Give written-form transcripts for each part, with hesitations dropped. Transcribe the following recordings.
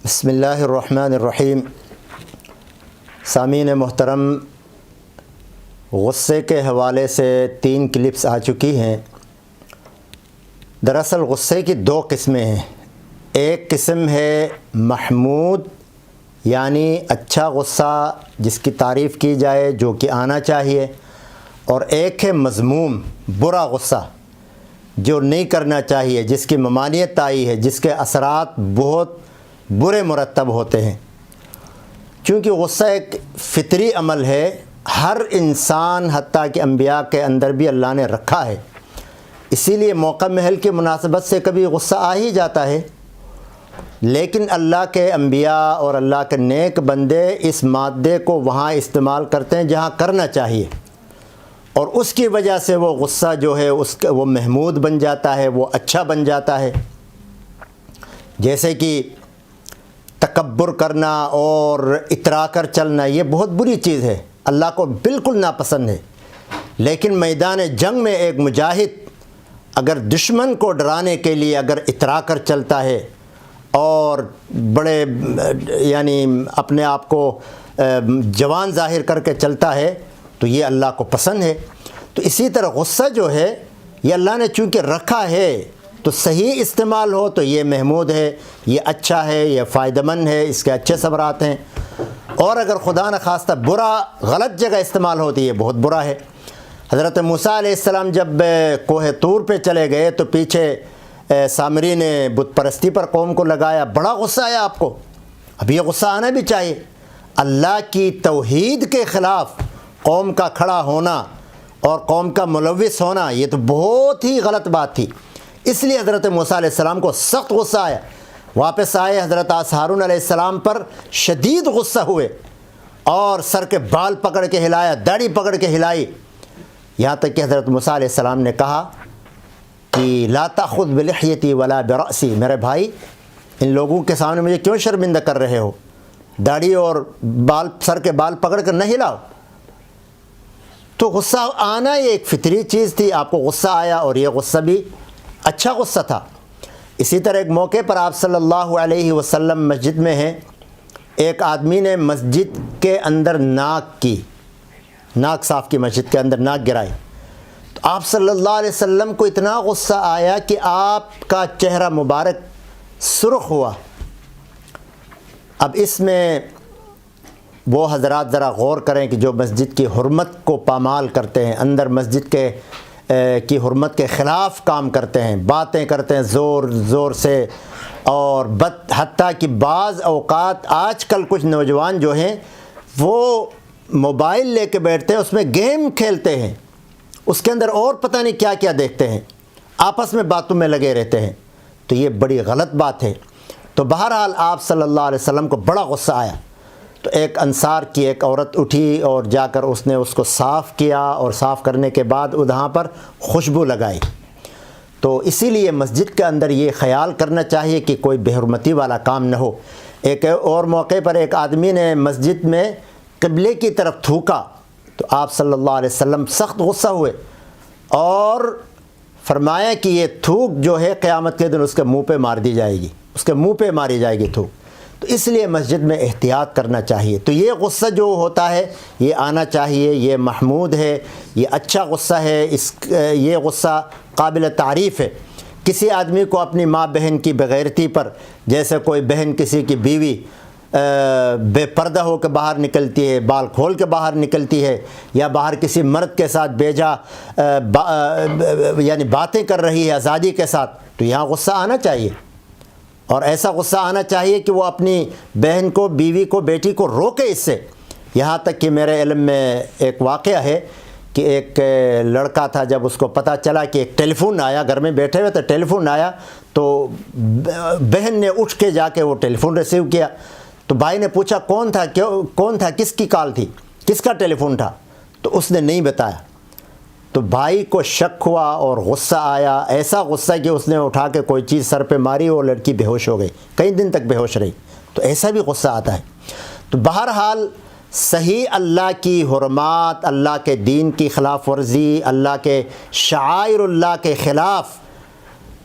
بسم اللہ الرحمن الرحیم۔ سامعین محترم، غصے کے حوالے سے 3 کلپس آ چکی ہیں۔ دراصل غصے کی 2 قسمیں ہیں۔ ایک قسم ہے محمود، یعنی اچھا غصہ جس کی تعریف کی جائے، جو کہ آنا چاہیے، اور ایک ہے مذموم، برا غصہ جو نہیں کرنا چاہیے، جس کی ممانعت آئی ہے، جس کے اثرات بہت برے مرتب ہوتے ہیں۔ چونکہ غصہ ایک فطری عمل ہے، ہر انسان حتیٰ کہ انبیاء کے اندر بھی اللہ نے رکھا ہے، اسی لیے موقع محل کی مناسبت سے کبھی غصہ آ ہی جاتا ہے۔ لیکن اللہ کے انبیاء اور اللہ کے نیک بندے اس مادے کو وہاں استعمال کرتے ہیں جہاں کرنا چاہیے، اور اس کی وجہ سے وہ غصہ جو ہے وہ محمود بن جاتا ہے، وہ اچھا بن جاتا ہے۔ جیسے کہ تکبر کرنا اور اترا کر چلنا، یہ بہت بری چیز ہے، اللہ کو بالکل ناپسند ہے۔ لیکن میدان جنگ میں ایک مجاہد اگر دشمن کو ڈرانے کے لیے اگر اترا کر چلتا ہے اور بڑے یعنی اپنے آپ کو جوان ظاہر کر کے چلتا ہے تو یہ اللہ کو پسند ہے۔ تو اسی طرح غصہ جو ہے یہ اللہ نے چونکہ رکھا ہے تو صحیح استعمال ہو تو یہ محمود ہے، یہ اچھا ہے، یہ فائدہ مند ہے، اس کے اچھے ثمرات ہیں، اور اگر خدا نخواستہ برا غلط جگہ استعمال ہو تو یہ بہت برا ہے۔ حضرت موسیٰ علیہ السلام جب کوہ طور پہ چلے گئے تو پیچھے سامری نے بت پرستی پر قوم کو لگایا، بڑا غصہ آیا آپ کو۔ اب یہ غصہ آنا بھی چاہیے، اللہ کی توحید کے خلاف قوم کا کھڑا ہونا اور قوم کا ملوث ہونا، یہ تو بہت ہی غلط بات تھی۔ اس لیے حضرت موسیٰ علیہ السلام کو سخت غصہ آیا، واپس آئے، حضرت ہارون علیہ السلام پر شدید غصہ ہوئے اور سر کے بال پکڑ کے ہلایا، داڑھی پکڑ کے ہلائی، یہاں تک کہ حضرت موسیٰ علیہ السلام نے کہا کہ لا تأخذ بلحیتی ولا برأسی، میرے بھائی ان لوگوں کے سامنے مجھے کیوں شرمندہ کر رہے ہو، داڑھی اور بال، سر کے بال پکڑ کر نہ ہلاؤ۔ تو غصہ آنا یہ ایک فطری چیز تھی، آپ کو غصہ آیا اور یہ غصہ بھی اچھا غصہ تھا۔ اسی طرح ایک موقع پر آپ صلی اللہ علیہ وسلم مسجد میں ہیں، ایک آدمی نے مسجد کے اندر ناک صاف کی، مسجد کے اندر ناک گرائی، تو آپ صلی اللہ علیہ وسلم کو اتنا غصہ آیا کہ آپ کا چہرہ مبارک سرخ ہوا۔ اب اس میں وہ حضرات ذرا غور کریں کہ جو مسجد کی حرمت کو پامال کرتے ہیں، اندر مسجد کی حرمت کے خلاف کام کرتے ہیں، باتیں کرتے ہیں زور زور سے، اور حتیٰ کہ بعض اوقات آج کل کچھ نوجوان جو ہیں وہ موبائل لے کے بیٹھتے ہیں، اس میں گیم کھیلتے ہیں، اس کے اندر اور پتہ نہیں کیا کیا دیکھتے ہیں، آپس میں باتوں میں لگے رہتے ہیں، تو یہ بڑی غلط بات ہے۔ تو بہرحال آپ صلی اللہ علیہ وسلم کو بڑا غصہ آیا، تو ایک انصار کی ایک عورت اٹھی اور جا کر اس نے اس کو صاف کیا، اور صاف کرنے کے بعد وہاں پر خوشبو لگائی۔ تو اسی لیے مسجد کے اندر یہ خیال کرنا چاہیے کہ کوئی بے حرمتی والا کام نہ ہو۔ ایک اور موقع پر ایک آدمی نے مسجد میں قبلے کی طرف تھوکا، تو آپ صلی اللہ علیہ وسلم سخت غصہ ہوئے اور فرمایا کہ یہ تھوک جو ہے قیامت کے دن اس کے منہ پہ مار دی جائے گی، اس کے منہ پہ ماری جائے گی تھوک۔ تو اس لیے مسجد میں احتیاط کرنا چاہیے۔ تو یہ غصہ جو ہوتا ہے یہ آنا چاہیے، یہ محمود ہے، یہ اچھا غصہ ہے، یہ غصہ قابل تعریف ہے۔ کسی آدمی کو اپنی ماں بہن کی بغیرتی پر، جیسے کوئی بہن کسی کی بیوی بے پردہ ہو کے باہر نکلتی ہے، بال کھول کے باہر نکلتی ہے، یا باہر کسی مرد کے ساتھ بیجا یعنی باتیں کر رہی ہے آزادی کے ساتھ، تو یہاں غصہ آنا چاہیے، اور ایسا غصہ آنا چاہیے کہ وہ اپنی بہن کو، بیوی کو، بیٹی کو روکے اس سے۔ یہاں تک کہ میرے علم میں ایک واقعہ ہے کہ ایک لڑکا تھا، جب اس کو پتہ چلا کہ ایک ٹیلی فون آیا، گھر میں بیٹھے ہوئے تو ٹیلی فون آیا، تو بہن نے اٹھ کے جا کے وہ ٹیلی فون ریسیو کیا، تو بھائی نے پوچھا کون تھا، کس کی کال تھی، کس کا ٹیلی فون تھا، تو اس نے نہیں بتایا۔ تو بھائی کو شک ہوا اور غصہ آیا، ایسا غصہ کہ اس نے اٹھا کے کوئی چیز سر پہ ماری، وہ لڑکی بے ہوش ہو گئی، کئی دن تک بے ہوش رہی۔ تو ایسا بھی غصہ آتا ہے۔ تو بہرحال صحیح اللہ کی حرمات، اللہ کے دین کی خلاف ورزی، اللہ کے شعائر اللہ کے خلاف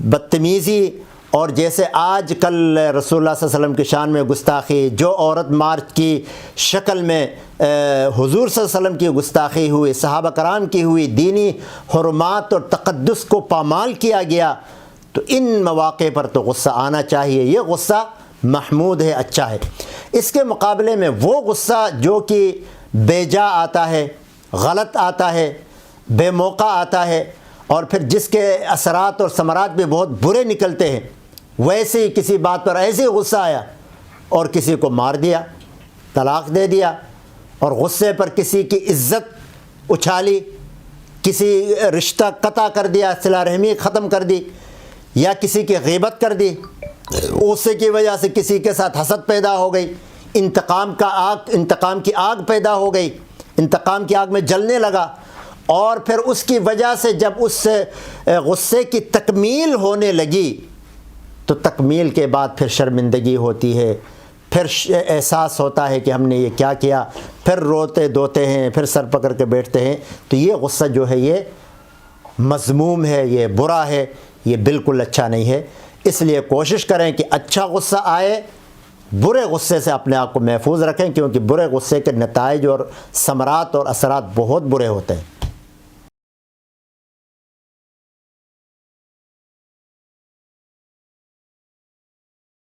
بدتمیزی اور جیسے آج کل رسول اللہ صلی اللہ علیہ وسلم کی شان میں گستاخی، جو عورت مارچ کی شکل میں حضور صلی اللہ علیہ وسلم کی گستاخی ہوئی، صحابہ کرام کی ہوئی، دینی حرمات اور تقدس کو پامال کیا گیا، تو ان مواقع پر تو غصہ آنا چاہیے۔ یہ غصہ محمود ہے، اچھا ہے۔ اس کے مقابلے میں وہ غصہ جو کہ بے جا آتا ہے، غلط آتا ہے، بے موقع آتا ہے، اور پھر جس کے اثرات اور ثمرات بھی بہت برے نکلتے ہیں، ویسے ہی کسی بات پر ایسے ہی غصہ آیا اور کسی کو مار دیا، طلاق دے دیا، اور غصے پر کسی کی عزت اچھالی، کسی رشتہ قطع کر دیا، صلہ رحمی ختم کر دی، یا کسی کی غیبت کر دی، غصے کی وجہ سے کسی کے ساتھ حسد پیدا ہو گئی، انتقام کی آگ پیدا ہو گئی، انتقام کی آگ میں جلنے لگا، اور پھر اس کی وجہ سے جب اس سے غصے کی تکمیل ہونے لگی تو تکمیل کے بعد پھر شرمندگی ہوتی ہے، پھر احساس ہوتا ہے کہ ہم نے یہ کیا کیا، پھر روتے دوتے ہیں، پھر سر پکڑ کے بیٹھتے ہیں۔ تو یہ غصہ جو ہے یہ مذموم ہے، یہ برا ہے، یہ بالکل اچھا نہیں ہے۔ اس لیے کوشش کریں کہ اچھا غصہ آئے، برے غصے سے اپنے آپ کو محفوظ رکھیں، کیونکہ برے غصے کے نتائج اور ثمرات اور اثرات بہت برے ہوتے ہیں۔